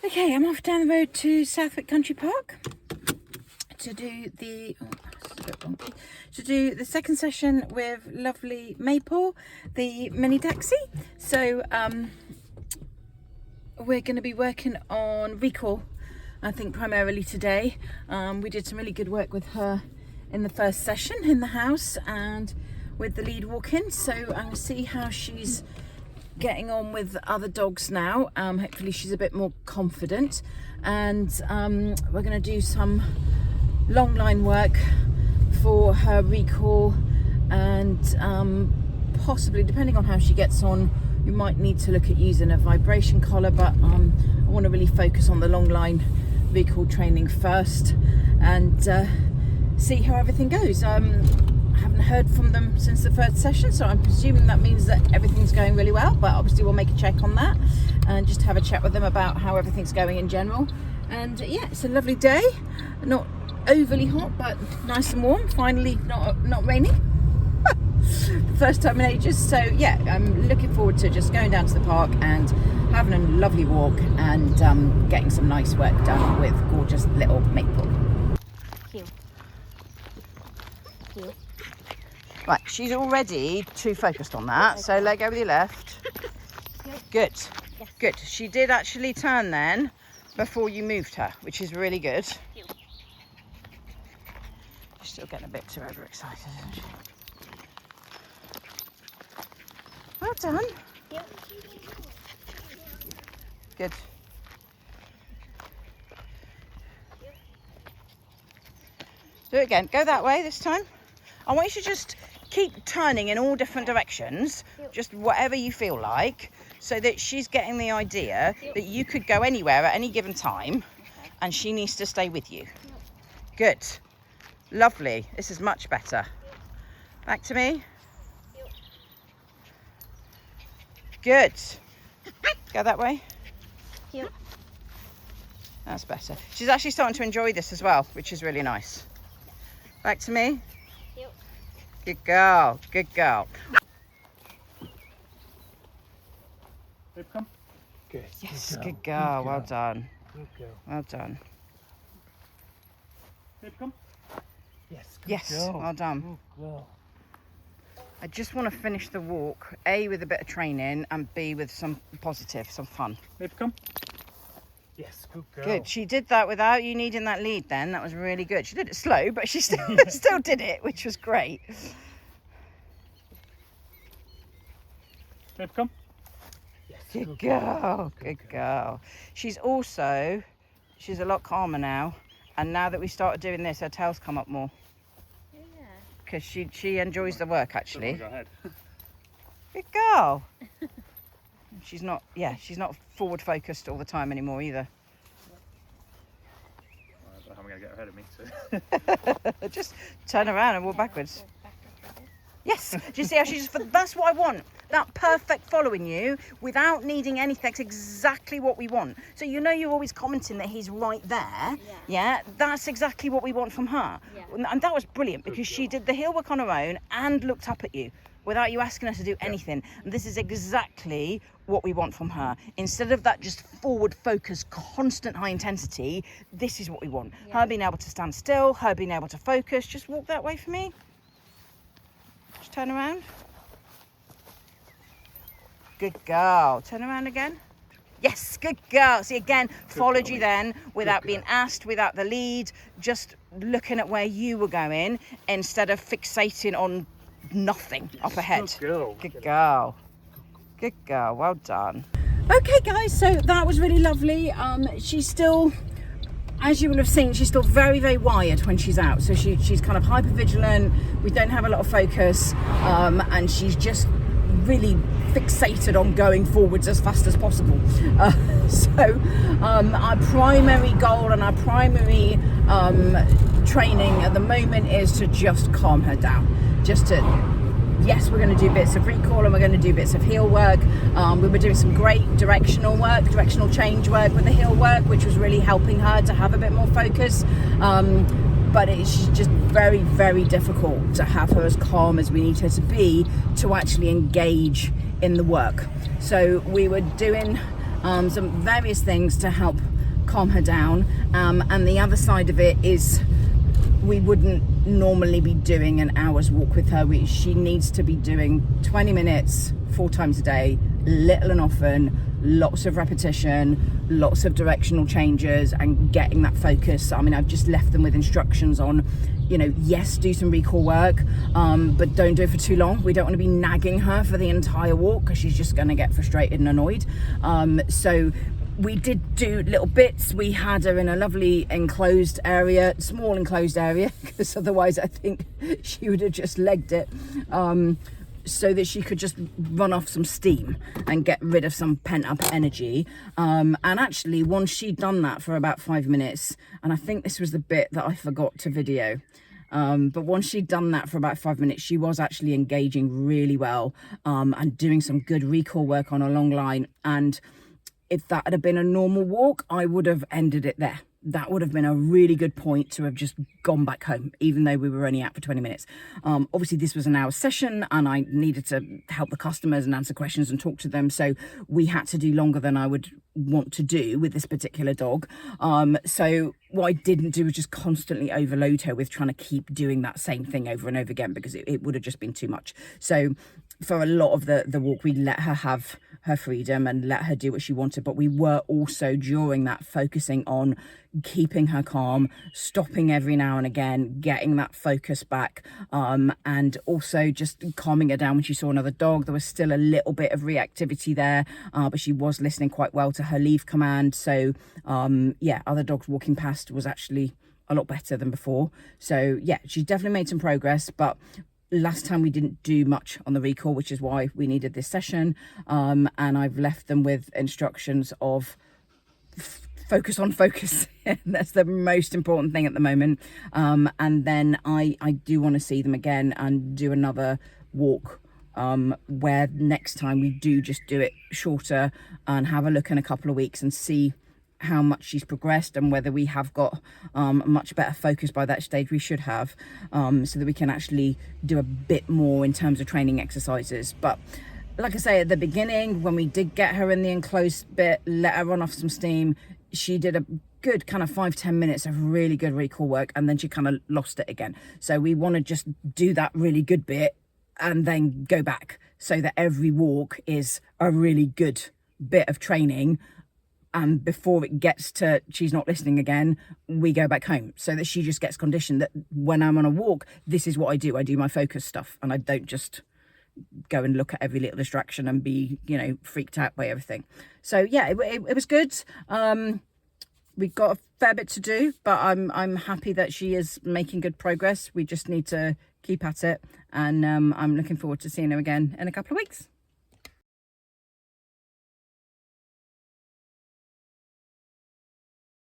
Okay, I'm off down the road to Southwick Country Park to do the second session with lovely Maple, the mini Dachshund. So we're going to be working on recall, I think primarily today. We did some really good work with her in the first session in the house and with the lead walk-in, so I'm going to see how she's getting on with other dogs now. Hopefully she's a bit more confident, and we're going to do some long line work for her recall, and possibly, depending on how she gets on, we might need to look at using a vibration collar, but I want to really focus on the long line recall training first and see how everything goes. I haven't heard from them since the first session, so I'm presuming that means that everything's going really well, but obviously we'll make a check on that and just have a chat with them about how everything's going in general. And yeah, it's a lovely day, not overly hot but nice and warm, finally not raining. First time in ages, so yeah, I'm looking forward to just going down to the park and having a lovely walk and getting some nice work done with gorgeous little Maple. Cute. Cute. Right, she's already too focused on that, okay. So let go with your left. Good, yes. Good. She did actually turn then before you moved her, which is really good. She's still getting a bit too overexcited, isn't she? Well done. Yep. Good. Do it again. Go that way this time. I want you to just keep turning in all different directions, just whatever you feel like, so that she's getting the idea that you could go anywhere at any given time, and she needs to stay with you. Good. Lovely. This is much better. Back to me. Good. Go that way. That's better. She's actually starting to enjoy this as well, which is really nice. Back to me. Good girl. Good girl. Babe, come. Good. Yes, good girl. Well done. Good girl. Well done. Babe, come. Yes, good Yes, girl. well done. Good girl. I just want to finish the walk, A, with a bit of training, and B, with some positive, some fun. Babe, come. Yes, good girl. Good. She did that without you needing that lead then. That was really good. She did it slow, but she still still did it, which was great. Babe, come. Yes, Good girl. Good girl. She's a lot calmer now. And now that we started doing this, her tail's come up more. Because she enjoys the work, actually. Go ahead. Good girl. She's not forward focused all the time anymore either. I don't know how I'm going to get ahead of me. So. Just turn around and walk backwards. Yes. Do you see how she's? That's what I want. That perfect following you without needing anything. That's exactly what we want. So you're always commenting that he's right there. Yeah. That's exactly what we want from her. Yeah. And that was brilliant because she did the heel work on her own and looked up at you without you asking her to do anything. And this is exactly what we want from her. Instead of that just forward focus, constant high intensity, this is what we want. Her being able to stand still, her being able to focus. Just walk that way for me. Just turn around. Good girl. Turn around again. Yes, good girl. See, again, followed you then without being asked, without the lead, just looking at where you were going instead of fixating on nothing up ahead. Good girl. Good girl. Good girl. Well done. Okay, guys, so that was really lovely. She's still, as you will have seen, she's still very, very wired when she's out. So she's kind of hyper vigilant. We don't have a lot of focus, and she's just really fixated on going forwards as fast as possible. So our primary goal and our primary training at the moment is to just calm her down. Yes, we're going to do bits of recall and we're going to do bits of heel work. We were doing some great directional change work with the heel work, which was really helping her to have a bit more focus. But it's just very, very difficult to have her as calm as we need her to be to actually engage in the work. So we were doing some various things to help calm her down. And the other side of it is we wouldn't normally be doing an hour's walk with her. She needs to be doing 20 minutes 4 times a day, little and often, lots of repetition, lots of directional changes, and getting that focus. I mean, I've just left them with instructions on, you know, yes, do some recall work, but don't do it for too long. We don't want to be nagging her for the entire walk because she's just going to get frustrated and annoyed. So we did do little bits. We had her in a lovely enclosed area, small enclosed area, because otherwise I think she would have just legged it, so that she could just run off some steam and get rid of some pent up energy. And actually, once she'd done that for about 5 minutes, and I think this was the bit that I forgot to video, but once she'd done that for about 5 minutes, she was actually engaging really well, and doing some good recall work on a long line. And if that had been a normal walk, I would have ended it there. That would have been a really good point to have just gone back home, even though we were only out for 20 minutes. Obviously, this was an hour session and I needed to help the customers and answer questions and talk to them. So we had to do longer than I would want to do with this particular dog. So what I didn't do was just constantly overload her with trying to keep doing that same thing over and over again, because it would have just been too much. So for a lot of the walk, we let her have her freedom and let her do what she wanted, but we were also during that focusing on keeping her calm, stopping every now and again, getting that focus back, and also just calming her down when she saw another dog. There was still a little bit of reactivity there, but she was listening quite well to her leave command. So yeah, other dogs walking past was actually a lot better than before. So yeah, she definitely made some progress, but last time we didn't do much on the recall, which is why we needed this session. And I've left them with instructions of focus on focus. That's the most important thing at the moment. And then I do want to see them again and do another walk, where next time we do just do it shorter and have a look in a couple of weeks and see how much she's progressed and whether we have got much better focus by that stage. We should have, so that we can actually do a bit more in terms of training exercises. But like I say, at the beginning, when we did get her in the enclosed bit, let her run off some steam, she did a good kind of 5-10 minutes of really good recall work, and then she kind of lost it again. So we want to just do that really good bit and then go back, so that every walk is a really good bit of training. And before it gets to she's not listening again, we go back home, so that she just gets conditioned that when I'm on a walk, this is what I do. I do my focus stuff, and I don't just go and look at every little distraction and be, you know, freaked out by everything. So yeah, it was good. We've got a fair bit to do, but I'm happy that she is making good progress. We just need to keep at it, and I'm looking forward to seeing her again in a couple of weeks.